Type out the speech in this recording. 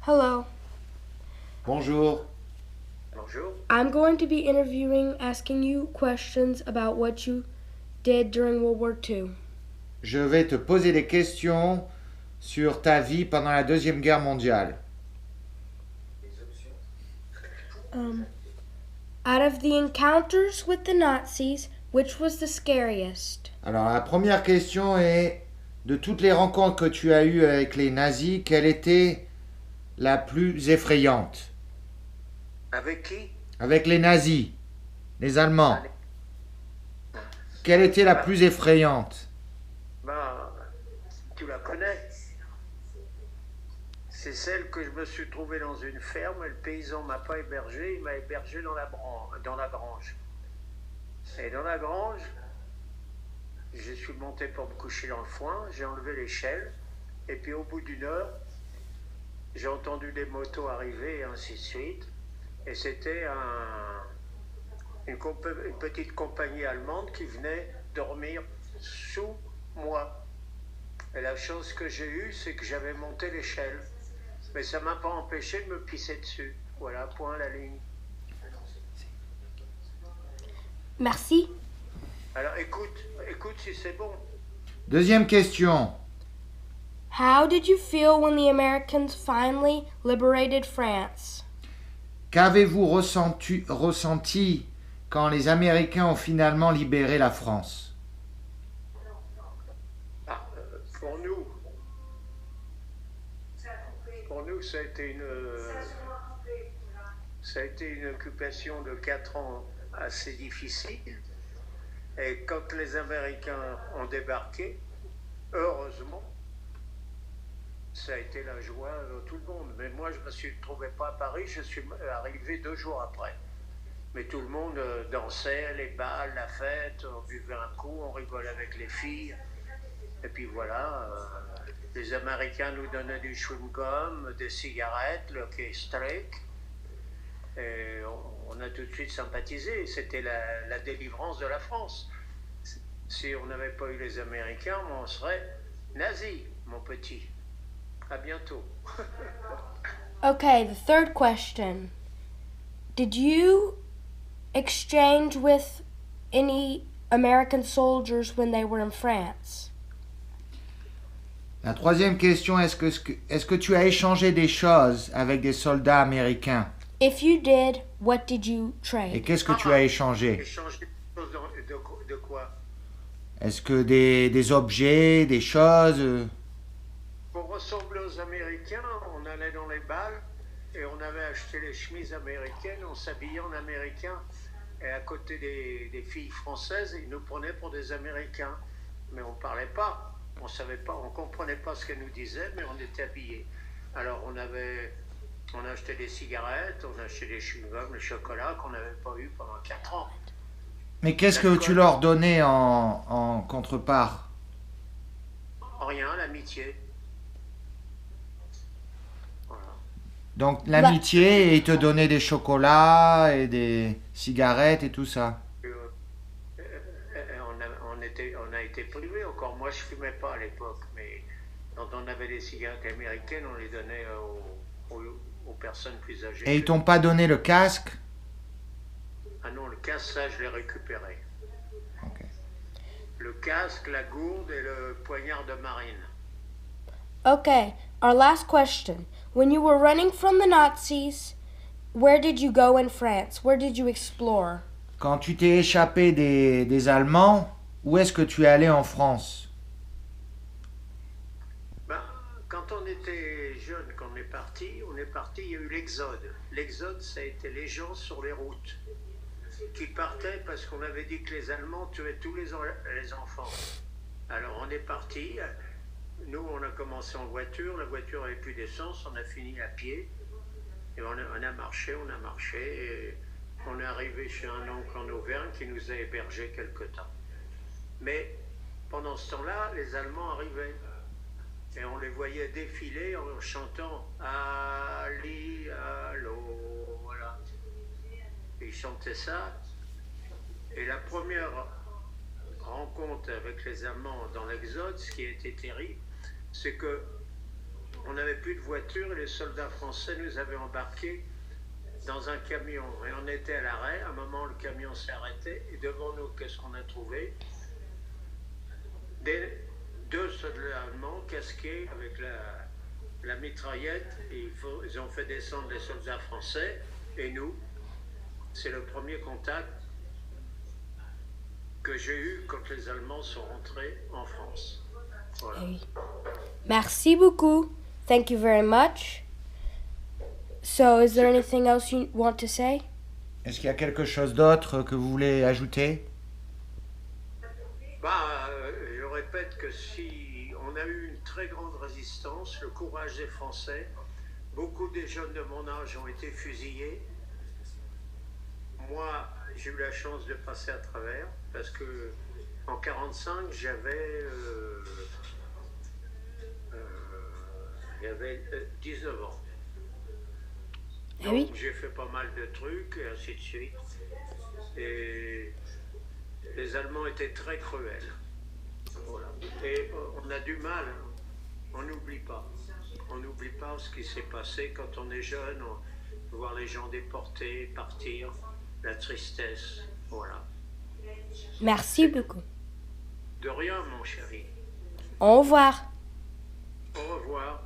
Hello. Bonjour. Bonjour. I'm going to be asking you questions about what you did during World War II. Je vais te poser des questions sur ta vie pendant la Deuxième Guerre mondiale. Out of the encounters with the Nazis, which was the scariest? Alors la première question est, de toutes les rencontres que tu as eues avec les nazis, quelle était la plus effrayante? Avec qui? Avec les nazis, les Allemands. Allez. Quelle était la plus effrayante? Ben, tu la connais. C'est celle que je me suis trouvé dans une ferme et le paysan m'a pas hébergé, il m'a hébergé dans la grange. Et dans la grange, je suis monté pour me coucher dans le foin, j'ai enlevé l'échelle et puis au bout d'une heure, j'ai entendu des motos arriver et ainsi de suite. Et c'était une petite compagnie allemande qui venait dormir sous moi. Et la chance que j'ai eue, c'est que j'avais monté l'échelle. Mais ça ne m'a pas empêché de me pisser dessus. Voilà, point à la ligne. Merci. Alors écoute si c'est bon. Deuxième question. How did you feel when the Americans finally liberated France? Qu'avez-vous ressenti quand les Américains ont finalement libéré la France? Ah, pour nous, ça a été une occupation de 4 ans assez difficile. Et quand les Américains ont débarqué, heureusement, ça a été la joie de tout le monde. Mais moi, je ne me suis trouvé pas à Paris, je suis arrivé 2 jours après. Mais tout le monde dansait, les balles, la fête, on buvait un coup, on rigolait avec les filles. Et puis voilà, les Américains nous donnaient du chewing-gum, des cigarettes, le K-Strike. Et on a tout de suite sympathisé. C'était la délivrance de la France. Si on n'avait pas eu les Américains, on serait nazis, mon petit. À bientôt. Okay, the third question. Did you exchange with any American soldiers when they were in France? La troisième question, est-ce que tu as échangé des choses avec des soldats américains? If you did, what did you Et trade? qu'est-ce que tu as échangé? Échanger des choses de quoi? Est-ce que des objets, des choses? Pour ressembler aux Américains, on allait dans les balles et on avait acheté les chemises américaines, on s'habillait en américain. Et à côté des filles françaises, ils nous prenaient pour des Américains. Mais on ne parlait pas. On savait pas, on comprenait pas ce qu'elle nous disait, mais on était habillés. Alors on a acheté des cigarettes, on a acheté des chewing-gums, le chocolat qu'on n'avait pas eu pendant 4 ans. Mais qu'est-ce que tu leur donnais en contrepart? Rien, l'amitié. Voilà. Donc l'amitié, et ils te donnaient des chocolats et des cigarettes et tout ça. On a été privés encore. Moi, je fumais pas à l'époque, mais quand on avait des cigarettes américaines, on les donnait aux personnes plus âgées. Et ils t'ont pas donné le casque? Ah non, le casque, ça, je l'ai récupéré. Ok. Le casque, la gourde et le poignard de marine. Okay, our last question. When you were running from the Nazis, where did you go in France? Where did you explore? Quand tu t'es échappé des Allemands, où est-ce que tu es allé en France? Ben, quand on était jeune, quand on est parti, il y a eu l'exode. L'exode, ça a été les gens sur les routes qui partaient parce qu'on avait dit que les Allemands tuaient tous les enfants. Alors on est parti. Nous, on a commencé en voiture. La voiture n'avait plus d'essence. On a fini à pied. Et on a marché. Et on est arrivé chez un oncle en Auvergne qui nous a hébergés quelque temps. Mais pendant ce temps-là, les Allemands arrivaient. Et on les voyait défiler en chantant « Ali, allo », voilà. Et ils chantaient ça. Et la première rencontre avec les Allemands dans l'Exode, ce qui a été terrible, c'est que on n'avait plus de voiture et les soldats français nous avaient embarqués dans un camion. Et on était à l'arrêt. À un moment, le camion s'est arrêté. Et devant nous, qu'est-ce qu'on a trouvé? Deux soldats allemands casqués avec la mitraillette. Et ils ont fait descendre les soldats français. Et nous, c'est le premier contact que j'ai eu quand les Allemands sont rentrés en France. Voilà. Oui. Merci beaucoup. Thank you very much. So, is there anything else you want to say? Est-ce qu'il y a quelque chose d'autre que vous voulez ajouter? Je répète que si on a eu une très grande résistance, le courage des Français, beaucoup des jeunes de mon âge ont été fusillés. Moi, j'ai eu la chance de passer à travers parce que en 45, j'avais 19 ans. Ah Donc, oui? j'ai fait pas mal de trucs et ainsi de suite. Et les Allemands étaient très cruels. Voilà. Et on a du mal, hein. On n'oublie pas. On n'oublie pas ce qui s'est passé quand on est jeune, voir les gens déportés, partir, la tristesse. Voilà. Merci beaucoup. De rien, mon chéri. Au revoir. Au revoir.